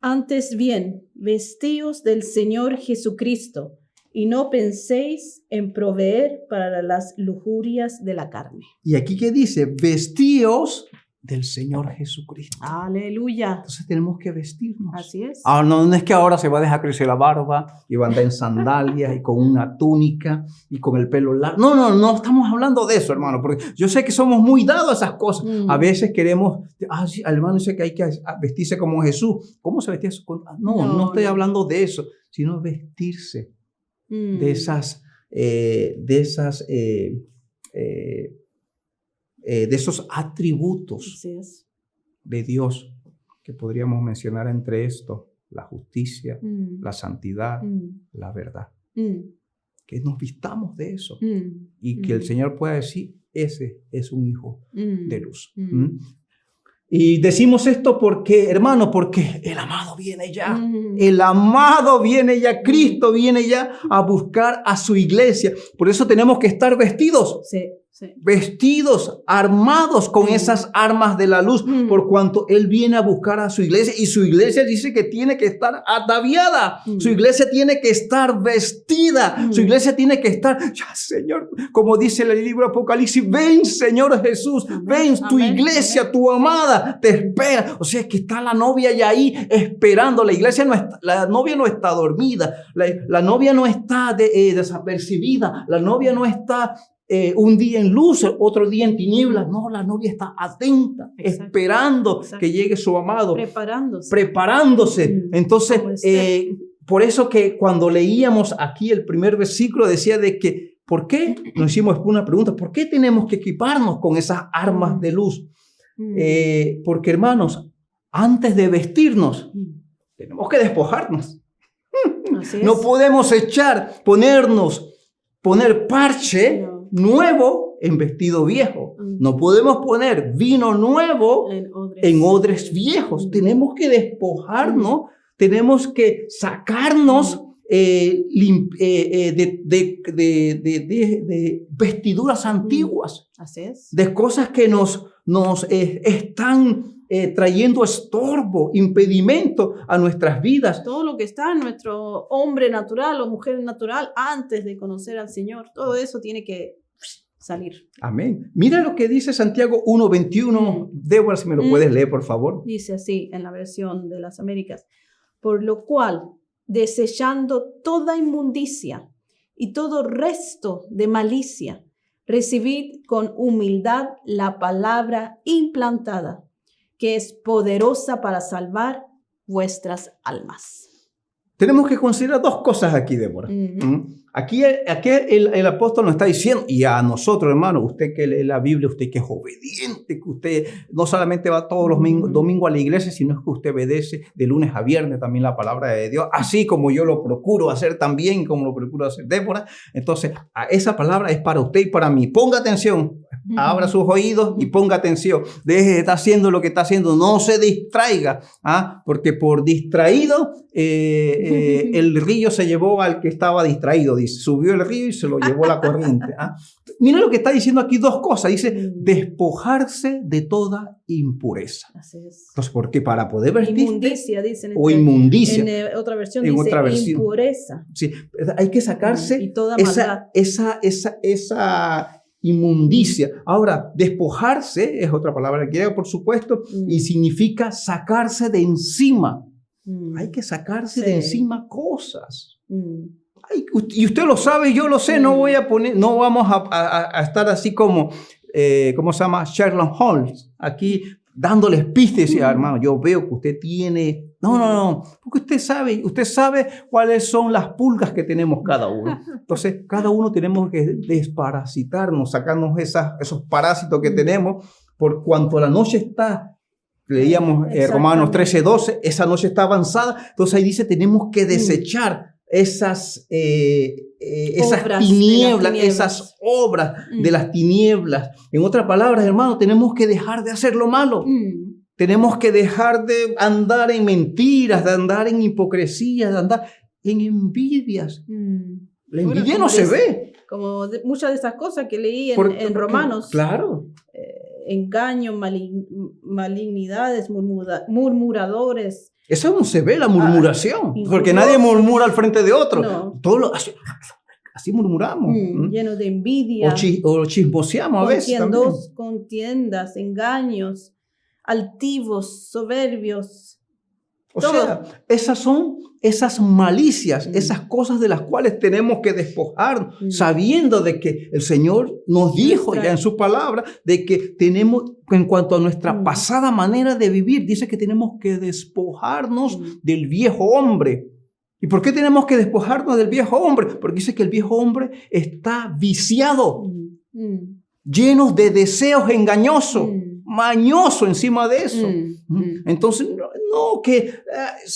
Antes bien, vestíos del Señor Jesucristo y no penséis en proveer para las lujurias de la carne. Y aquí ¿qué dice? Vestíos del Señor Jesucristo. Aleluya. Entonces tenemos que vestirnos. Así es. No es que ahora se va a dejar crecer la barba y va a andar en sandalias y con una túnica y con el pelo largo. No estamos hablando de eso, hermano, porque yo sé que somos muy dados a esas cosas. A veces queremos, sí, el hermano dice que hay que vestirse como Jesús. ¿Cómo se vestía? No estoy hablando de eso, sino vestirse de esos atributos de Dios que podríamos mencionar entre estos: la justicia, la santidad, la verdad. Que nos vistamos de eso y que el Señor pueda decir: ese es un hijo de luz. Y decimos esto porque, hermano, porque el amado viene ya. El amado viene ya. Cristo viene ya a buscar a su iglesia. Por eso tenemos que estar vestidos. Sí. Vestidos, armados con esas armas de la luz, por cuanto Él viene a buscar a su iglesia, y su iglesia dice que tiene que estar ataviada, su iglesia tiene que estar vestida, su iglesia tiene que estar, ya Señor, como dice el libro de Apocalipsis: ven Señor Jesús, ven, tu iglesia, tu amada, te espera. O sea, que está la novia ya ahí esperando. La iglesia no está, la novia no está dormida, la novia no está desapercibida, la novia no está un día en luz, otro día en tinieblas. No, la novia está atenta, esperando que llegue su amado, preparándose. Entonces, por eso que cuando leíamos aquí el primer versículo decía de que, ¿por qué? Nos hicimos una pregunta: ¿por qué tenemos que equiparnos con esas armas de luz? Porque, hermanos, antes de vestirnos, tenemos que despojarnos. No podemos poner parche nuevo en vestido viejo. No podemos poner vino nuevo en odres viejos. Tenemos que despojarnos, tenemos que sacarnos de vestiduras antiguas. Así es. De cosas que nos están trayendo estorbo, impedimento a nuestras vidas. Todo lo que está en nuestro hombre natural o mujer natural antes de conocer al Señor, todo eso tiene que salir. Amén. Mira lo que dice Santiago 1:21. Débora, si me lo puedes leer, por favor. Dice así en la versión de las Américas: por lo cual, desechando toda inmundicia y todo resto de malicia, recibid con humildad la palabra implantada, que es poderosa para salvar vuestras almas. Tenemos que considerar dos cosas aquí, Débora. Aquí el apóstol nos está diciendo, y a nosotros, hermano, usted que lee la Biblia, usted que es obediente, que usted no solamente va todos los domingos a la iglesia, sino que usted obedece de lunes a viernes también la palabra de Dios, así como yo lo procuro hacer también, como lo procuro hacer Débora. Entonces, esa palabra es para usted y para mí. Ponga atención, abra sus oídos y ponga atención. Deje de estar haciendo lo que está haciendo. No se distraiga, porque por distraído el río se llevó al que estaba distraído. Dice, subió el río y se lo llevó la corriente. Mira lo que está diciendo aquí, dos cosas. Dice, despojarse de toda impureza. Así es. Entonces, porque para poder vestirte... Inmundicia, dicen. O inmundicia. En otra versión en dice otra versión. impureza. Sí, hay que sacarse Y toda maldad. esa inmundicia. Ahora, despojarse es otra palabra griega, por supuesto, y significa sacarse de encima. Hay que sacarse de encima cosas. Y usted lo sabe, yo lo sé, no vamos a estar así como, ¿cómo se llama? Sherlock Holmes, aquí dándoles pistas y hermano, yo veo que usted tiene... No, porque usted sabe cuáles son las pulgas que tenemos cada uno. Entonces, cada uno tenemos que desparasitarnos, sacarnos esos parásitos que tenemos, por cuanto la noche está... Leíamos Romanos 13:12, esa noche está avanzada, entonces ahí dice, tenemos que desechar esas tinieblas, esas obras de las tinieblas. En otras palabras, hermano, tenemos que dejar de hacer lo malo. Tenemos que dejar de andar en mentiras, de andar en hipocresías, de andar en envidias. La envidia no se ve. Como muchas de esas cosas que leí en Romanos. Claro. Engaño, malignidades, murmuradores. Eso no se ve, la murmuración, porque nadie murmura al frente de otro. No. Así murmuramos. Lleno de envidia. O chismoseamos a veces también. Contiendas, engaños, altivos, soberbios. O sea, esas son esas malicias, esas cosas de las cuales tenemos que despojarnos, sabiendo de que el Señor nos dijo ya en su palabra, de que tenemos, en cuanto a nuestra pasada manera de vivir, dice que tenemos que despojarnos del viejo hombre. ¿Y por qué tenemos que despojarnos del viejo hombre? Porque dice que el viejo hombre está viciado, lleno de deseos engañosos. Mañoso encima de eso. Entonces, no, que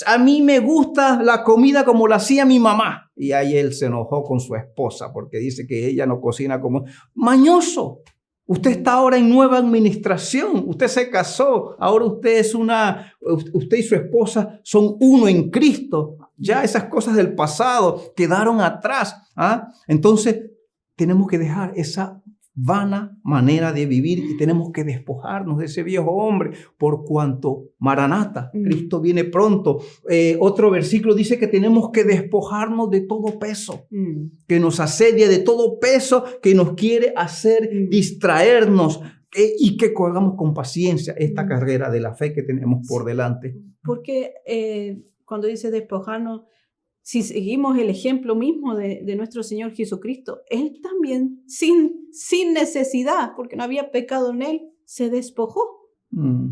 a mí me gusta la comida como la hacía mi mamá. Y ahí él se enojó con su esposa porque dice que ella no cocina como... Mañoso. Usted está ahora en nueva administración. Usted se casó. Ahora usted y su esposa son uno en Cristo. Ya esas cosas del pasado quedaron atrás. Entonces, tenemos que dejar esa vana manera de vivir y tenemos que despojarnos de ese viejo hombre por cuanto Maranata, Cristo viene pronto. Otro versículo dice que tenemos que despojarnos de todo peso que nos asedia, de todo peso que nos quiere hacer distraernos y que corramos con paciencia esta carrera de la fe que tenemos por delante. Porque cuando dice despojarnos, si seguimos el ejemplo mismo de nuestro Señor Jesucristo, Él también, sin necesidad, porque no había pecado en Él, se despojó.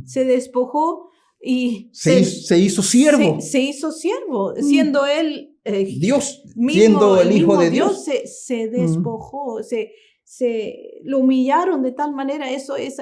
Se despojó y se hizo siervo. Se hizo siervo, siendo Él Dios, mismo, siendo el Hijo de Dios. Se despojó, lo humillaron de tal manera, eso es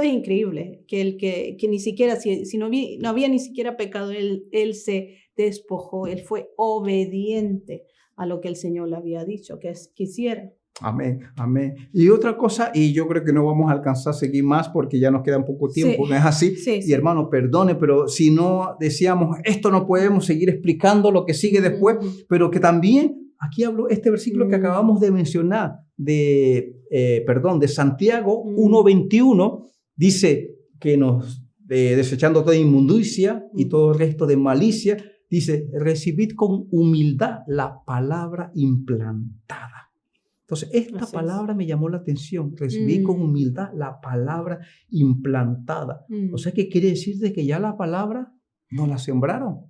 increíble, que ni siquiera, si no había ni siquiera pecado, él se despojó, él fue obediente a lo que el Señor le había dicho que quisiera. Amén, amén. Y otra cosa, y yo creo que no vamos a alcanzar a seguir más porque ya nos queda un poco tiempo, ¿no es así? Y hermano, perdone, pero si no decíamos esto, no podemos seguir explicando lo que sigue después, pero que también, aquí hablo este versículo que acabamos de mencionar, de Santiago 1:21, dice que desechando toda inmundicia y todo el resto de malicia, dice, recibid con humildad la palabra implantada. Entonces, esta palabra me llamó la atención. Recibí con humildad la palabra implantada. O sea, ¿qué quiere decir? De que ya la palabra nos la sembraron.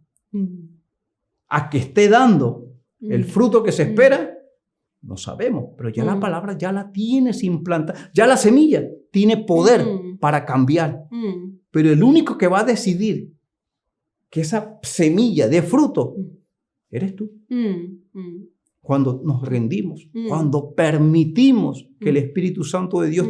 A que esté dando el fruto que se espera, no sabemos. Pero ya la palabra ya la tienes implantada. Ya la semilla tiene poder para cambiar. Pero el único que va a decidir que esa semilla dé fruto eres tú. Cuando nos rendimos, cuando permitimos que el Espíritu Santo de Dios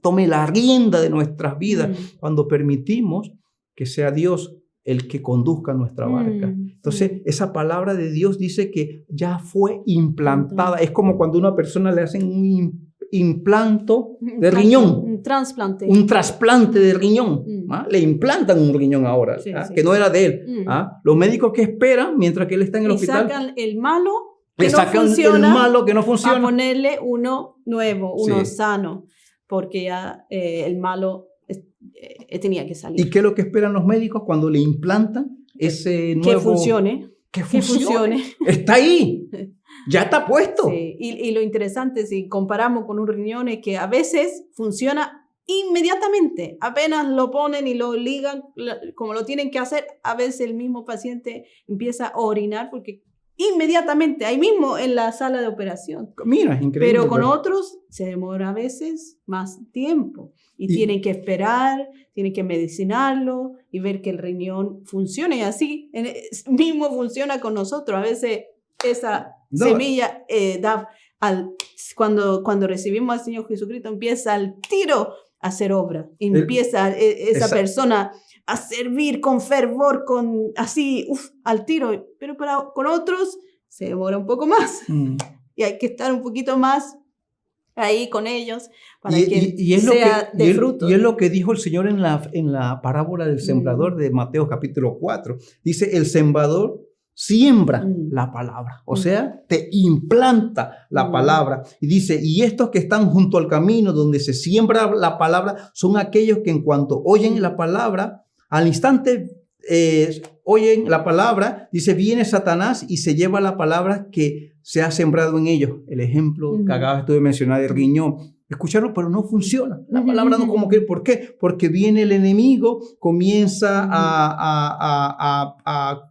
tome la rienda de nuestras vidas, cuando permitimos que sea Dios el que conduzca nuestra barca. Entonces, esa palabra de Dios dice que ya fue implantada. Es como cuando a una persona le hacen un implanto de riñón. Un trasplante. Un trasplante de riñón. Mm. ¿Ah? Le implantan un riñón ahora, Sí, ¿ah? sí. Que no era de él. Mm. ¿Ah? Los médicos que esperan mientras que él está en el Y hospital. sacan el malo que Le no sacan funciona el malo que no para funciona. ponerle uno nuevo, uno Sí. sano, porque ya el malo tenía que salir. ¿Y qué es lo que esperan los médicos cuando le implantan ese nuevo? Que funcione. Que Que funcione. Está ahí. Ya está puesto. Sí. Y lo interesante, si comparamos con un riñón, es que a veces funciona inmediatamente. Apenas lo ponen y lo ligan, como lo tienen que hacer, a veces el mismo paciente empieza a orinar porque inmediatamente, ahí mismo en la sala de operación. Mira, es increíble. Pero con ¿verdad? otros se demora a veces más tiempo y Y- tienen que esperar, tienen que medicinarlo y ver que el riñón funcione. Y así mismo funciona con nosotros. A veces esa No. semilla cuando recibimos al Señor Jesucristo, empieza al tiro a hacer obra. Empieza esa persona a servir con fervor, al tiro. Pero con otros se demora un poco más. Mm. Y hay que estar un poquito más ahí con ellos para Y que es lo sea que, de y es- fruto. y es lo que dijo el Señor en la parábola del sembrador de Mateo capítulo 4. Dice, el sembrador siembra la palabra, o sea, te implanta la palabra. Y dice, y estos que están junto al camino donde se siembra la palabra son aquellos que en cuanto oyen la palabra, al instante oyen la palabra, dice, viene Satanás y se lleva la palabra que se ha sembrado en ellos. El ejemplo que acabas tú de mencionar del riñón. Escucharlo, pero no funciona. La palabra no como que, ¿por qué? Porque viene el enemigo, comienza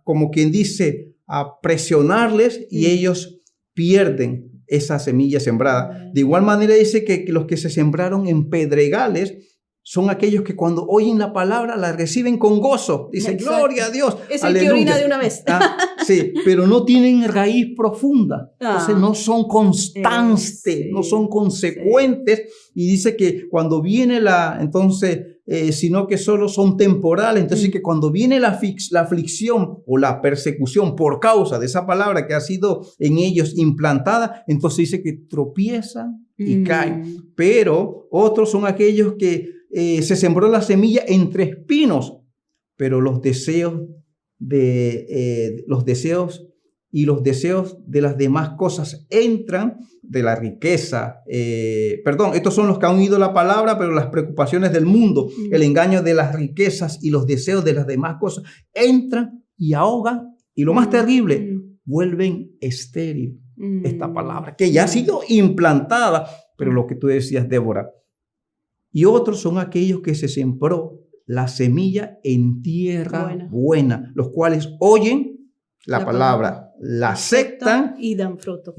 como quien dice, a presionarles y ellos pierden esa semilla sembrada. De igual manera dice que los que se sembraron en pedregales son aquellos que cuando oyen la palabra la reciben con gozo. Dice, Exacto. gloria a Dios. Es el que orina de una vez. Sí, pero no tienen raíz profunda. Entonces no son constantes, no son consecuentes. Y dice que cuando viene sino que solo son temporales. Entonces que cuando viene la aflicción o la persecución por causa de esa palabra que ha sido en ellos implantada, entonces dice que tropiezan y caen. Pero otros son aquellos que se sembró la semilla entre espinos, pero los deseos de las demás cosas entran, de la riqueza, estos son los que han oído la palabra, pero las preocupaciones del mundo, el engaño de las riquezas y los deseos de las demás cosas entran y ahogan, y lo más terrible, vuelven estéril esta palabra, que ya ha sido implantada, pero lo que tú decías, Débora. Y otros son aquellos que se sembró la semilla en tierra buena, los cuales oyen la palabra, la aceptan y dan fruto.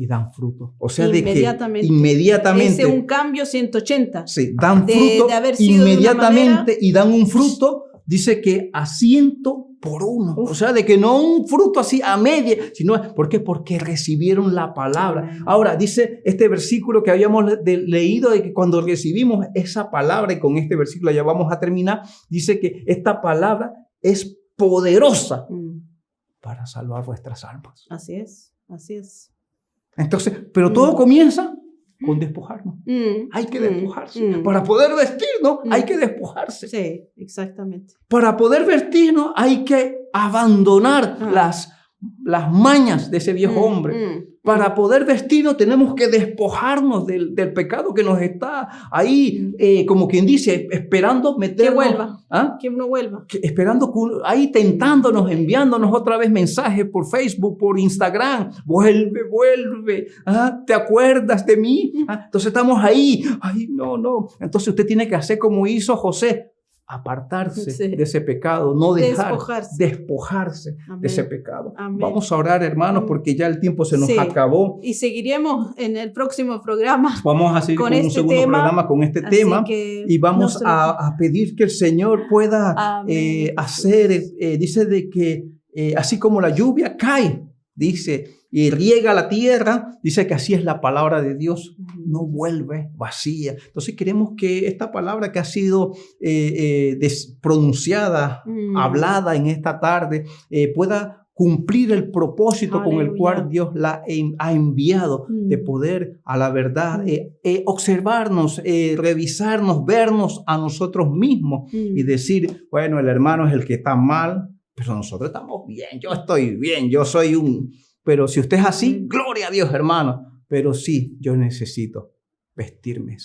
O sea, de que inmediatamente. Es un cambio 180. Sí, dan fruto de haber sido inmediatamente y dan un fruto, dice que a 100 por uno. O sea, de que no un fruto así a media, sino, ¿por qué? Porque recibieron la palabra. Ahora, dice este versículo que habíamos leído, de que cuando recibimos esa palabra, y con este versículo ya vamos a terminar, dice que esta palabra es poderosa para salvar vuestras almas. Así es, así es. Entonces, pero todo comienza con despojarnos. Hay que despojarse. Para poder vestirnos, hay que despojarse. Sí, exactamente. Para poder vestirnos, hay que abandonar las mañas de ese viejo hombre. Para poder vestirnos, tenemos que despojarnos del pecado que nos está ahí, como quien dice, esperando meternos. Que vuelva. ¿Ah? Que uno vuelva. Esperando, ahí tentándonos, enviándonos otra vez mensajes por Facebook, por Instagram. Vuelve. ¿Te acuerdas de mí? Entonces estamos ahí. Ay, no. Entonces usted tiene que hacer como hizo José. Apartarse de ese pecado, no dejar, despojarse de ese pecado. Amén. Vamos a orar, hermanos, porque ya el tiempo se nos acabó. Y seguiremos en el próximo programa. Vamos a seguir con un segundo programa con este tema y vamos a pedir que el Señor pueda hacer, dice de que así como la lluvia cae, dice, y riega la tierra, dice que así es la palabra de Dios, no vuelve vacía. Entonces queremos que esta palabra que ha sido pronunciada, hablada en esta tarde, pueda cumplir el propósito con el Aleluya. cual Dios la ha enviado, de poder a la verdad observarnos, revisarnos, vernos a nosotros mismos y decir, bueno, el hermano es el que está mal, pero nosotros estamos bien, yo estoy bien, yo soy un... Pero si usted es así, gloria a Dios, hermano. Pero sí, yo necesito vestirme.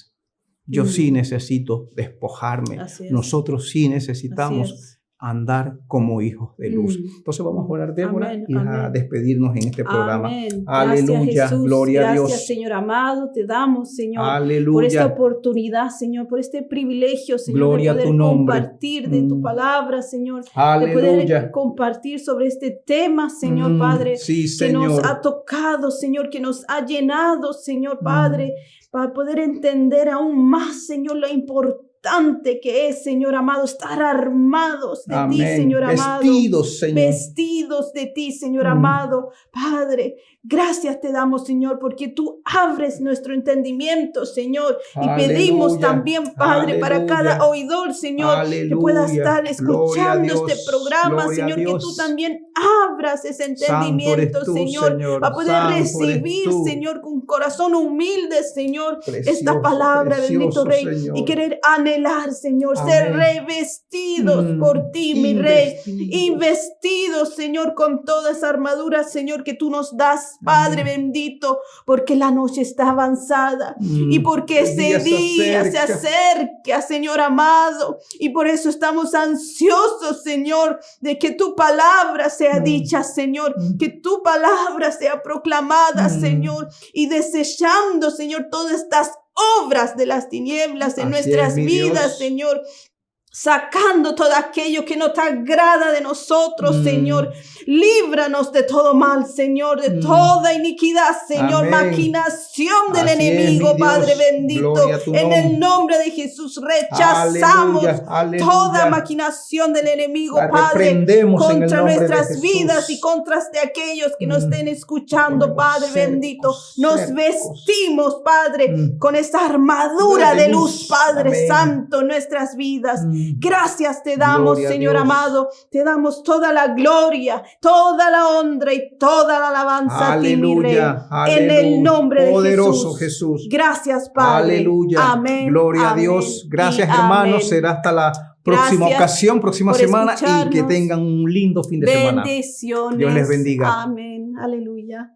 Yo sí necesito despojarme. Nosotros sí necesitamos andar como hijos de luz. Entonces vamos a orar, Débora, Amén, y a amén. despedirnos en este programa. Amén. Aleluya, Gracias, Jesús. gloria a Dios. Gracias, Señor amado, te damos, Señor, Aleluya. por esta oportunidad, Señor, por este privilegio, Señor, Gloria a de tu poder nombre. compartir de tu palabra, Señor, de Aleluya. poder compartir sobre este tema, Señor Padre, Sí, que Señor. nos ha tocado, Señor, que nos ha llenado, Señor Padre, para poder entender aún más, Señor, la importancia que es, Señor amado, estar armados de ti, Señor amado. Vestidos, Señor. Vestidos de ti, Señor amado. Padre, gracias te damos, Señor, porque tú abres nuestro entendimiento, Señor. Y pedimos también, Padre, para cada oidor, Señor, que pueda estar escuchando este programa, Señor, que tú también abras ese entendimiento, Señor, para poder recibir, Señor, con corazón humilde, Señor, esta palabra, bendito Rey, Señor. y querer anhelar, Señor, ser revestidos por ti, mi Rey, investidos, Señor, con toda esa armadura, Señor, que tú nos das, Padre bendito, porque la noche está avanzada y porque ese día se acerca, Señor amado, y por eso estamos ansiosos, Señor, de que tu palabra sea dicha, Señor, que tu palabra sea proclamada, Señor, y desechando, Señor, todas estas obras de las tinieblas en nuestras vidas, Señor, sacando todo aquello que no te agrada de nosotros, Señor. Líbranos de todo mal, Señor, de toda iniquidad, Señor. Maquinación del enemigo, Padre bendito. En el nombre de Jesús rechazamos toda maquinación del enemigo, Padre, contra nuestras vidas y contra de aquellos que nos estén escuchando, Padre bendito. Nos vestimos, Padre, con esta armadura de luz, Padre Santo, en nuestras vidas. Gracias te damos, Señor amado. Te damos toda la gloria, toda la honra y toda la alabanza a ti, mi Rey. En el nombre poderoso de Jesús. Gracias, Padre. Aleluya. Amén. Gloria Amén, a Dios. Gracias, y hermanos. amén. Será hasta la próxima ocasión, próxima semana, y que tengan un lindo fin de semana. Bendiciones. Dios les bendiga. Amén. Aleluya.